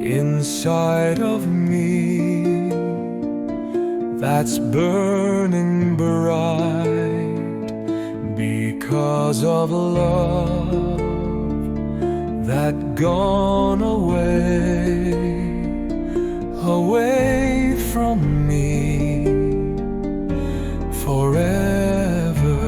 inside of me that's burning bright because of love that gone away from me forever.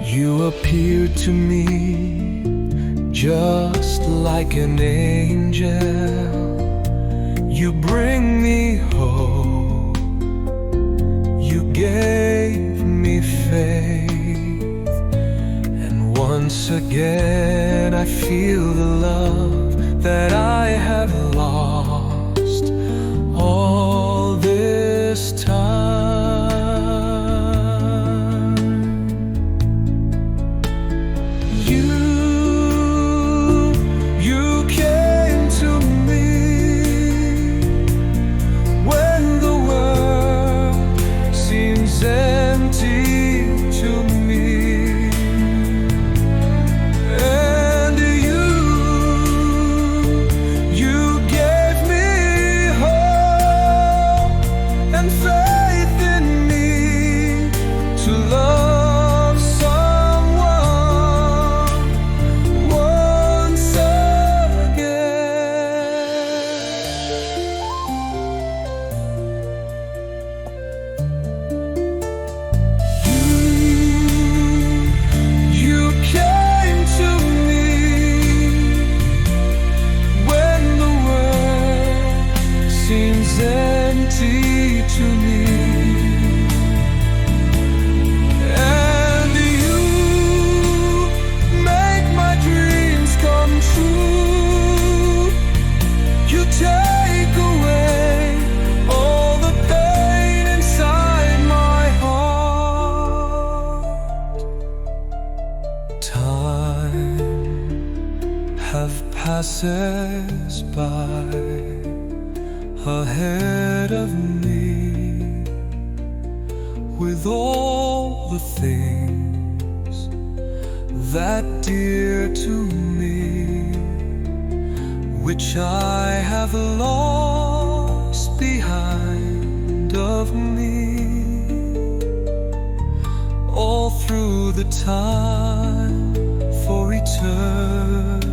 You appeared to me just like an angel. You bring me hope. You gave me faith. And once again I feel the love that I have lost all this time. Empty to me, and you make my dreams come true. You take away all the pain inside my heart. Time have passes by ahead of me with all the things that dear to me, which I have lost behind of me, all through the time for eternity.